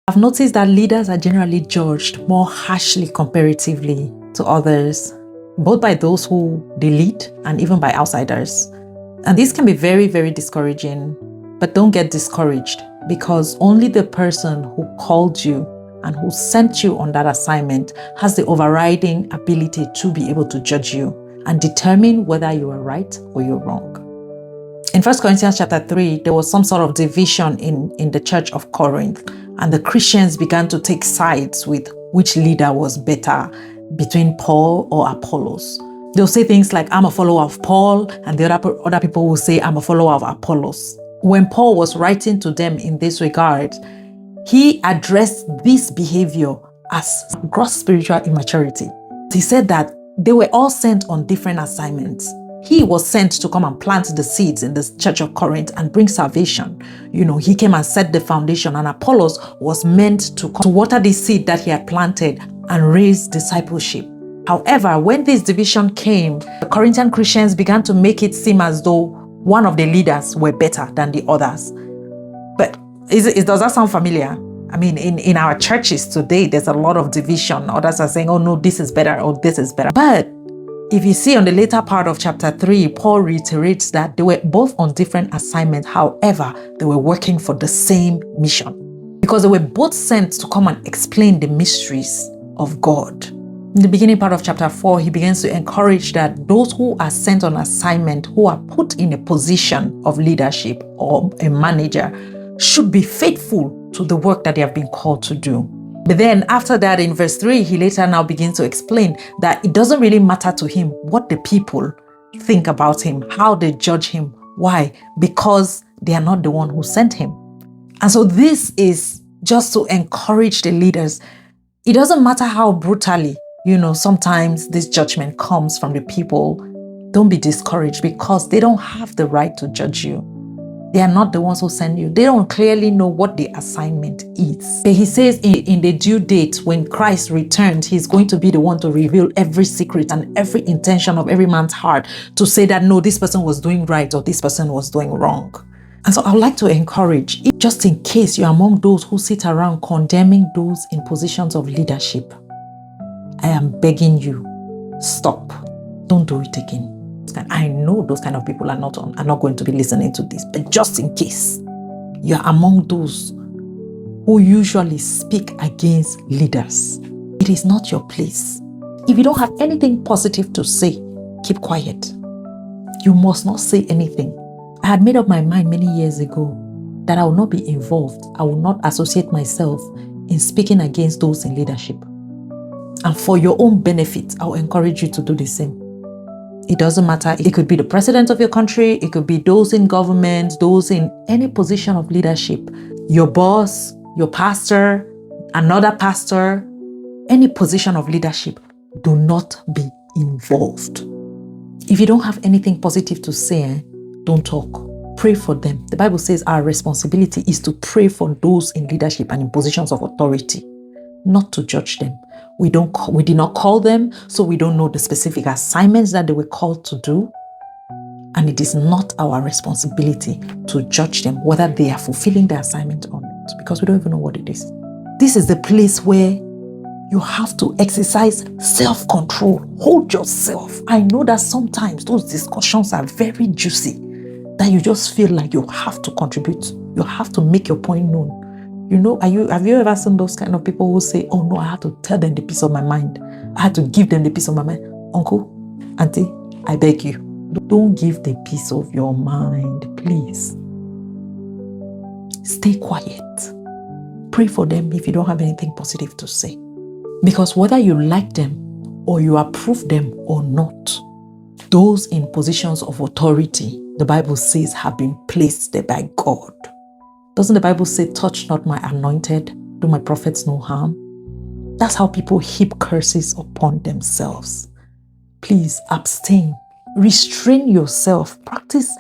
I've noticed that leaders are generally judged more harshly comparatively to others, both by those who they lead and even by outsiders. And this can be very, very discouraging, but don't get discouraged, because only the person who called you and who sent you on that assignment has the overriding ability to be able to judge you and determine whether you are right or you're wrong. In 1 Corinthians chapter 3, there was some sort of division in the church of Corinth, and the Christians began to take sides with which leader was better, between Paul or Apollos. They'll say things like, I'm a follower of Paul, and the other people will say, I'm a follower of Apollos. When Paul was writing to them in this regard, he addressed this behavior as gross spiritual immaturity. He said that they were all sent on different assignments. He was sent to come and plant the seeds in the church of Corinth and bring salvation. He came and set the foundation, and Apollos was meant to water the seed that he had planted and raise discipleship. However, when this division came, the Corinthian Christians began to make it seem as though one of the leaders were better than the others. But does that sound familiar? I mean, in our churches today, there's a lot of division. Others are saying, oh no, this is better, or this is better. But if you see on the later part of chapter 3, Paul reiterates that they were both on different assignments. However, they were working for the same mission, because they were both sent to come and explain the mysteries of God. In the beginning part of chapter 4, he begins to encourage that those who are sent on assignment, who are put in a position of leadership or a manager, should be faithful to the work that they have been called to do. But then after that, in verse 3, he later now begins to explain that it doesn't really matter to him what the people think about him, how they judge him. Why? Because they are not the one who sent him. And so this is just to encourage the leaders. It doesn't matter how brutally, sometimes this judgment comes from the people. Don't be discouraged, because they don't have the right to judge you. They are not the ones who send you. They don't clearly know what the assignment is. But he says in the due date, when Christ returns, he's going to be the one to reveal every secret and every intention of every man's heart, to say that, no, this person was doing right or this person was doing wrong. And so I would like to encourage, just in case you're among those who sit around condemning those in positions of leadership, I am begging you, stop. Don't do it again. I know those kind of people are not going to be listening to this, but just in case you're among those who usually speak against leaders, it is not your place. If you don't have anything positive to say, keep quiet. You must not say anything. I had made up my mind many years ago that I will not be involved. I will not associate myself in speaking against those in leadership. And for your own benefit, I will encourage you to do the same. It doesn't matter. It could be the president of your country. It could be those in government, those in any position of leadership. Your boss, your pastor, another pastor, any position of leadership. Do not be involved. If you don't have anything positive to say, don't talk. Pray for them. The Bible says our responsibility is to pray for those in leadership and in positions of authority, not to judge them. We did not call them, so we don't know the specific assignments that they were called to do. And it is not our responsibility to judge them, whether they are fulfilling their assignment or not, because we don't even know what it is. This is the place where you have to exercise self-control. Hold yourself. I know that sometimes those discussions are very juicy, that you just feel like you have to contribute. You have to make your point known. Have you ever seen those kind of people who say, oh no, I have to tell them the piece of my mind. I have to give them the piece of my mind. Uncle, auntie, I beg you, don't give the piece of your mind, please. Stay quiet. Pray for them if you don't have anything positive to say. Because whether you like them or you approve them or not, those in positions of authority, the Bible says, have been placed there by God. Doesn't the Bible say, touch not my anointed, do my prophets no harm? That's how people heap curses upon themselves. Please abstain. Restrain yourself. Practice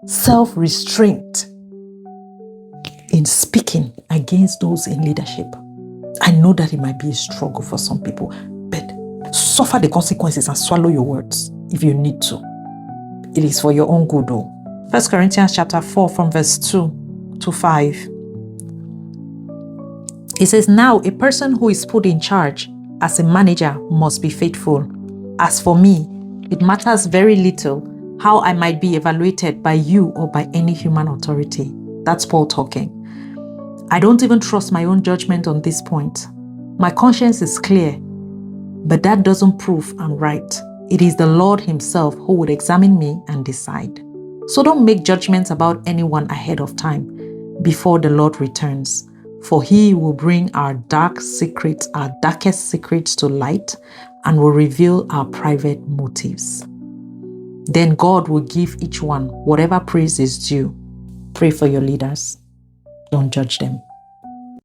self-restraint in speaking against those in leadership. I know that it might be a struggle for some people, but suffer the consequences and swallow your words if you need to. It is for your own good, though. 1 Corinthians chapter 4 from verse 2 to 5. It says, now a person who is put in charge as a manager must be faithful. As for me, it matters very little how I might be evaluated by you or by any human authority. That's Paul talking. I don't even trust my own judgment on this point. My conscience is clear, but that doesn't prove I'm right. It is the Lord himself who would examine me and decide. So don't make judgments about anyone ahead of time before the Lord returns, for he will bring our darkest secrets to light and will reveal our private motives. Then God will give each one whatever praise is due. Pray for your leaders. Don't judge them.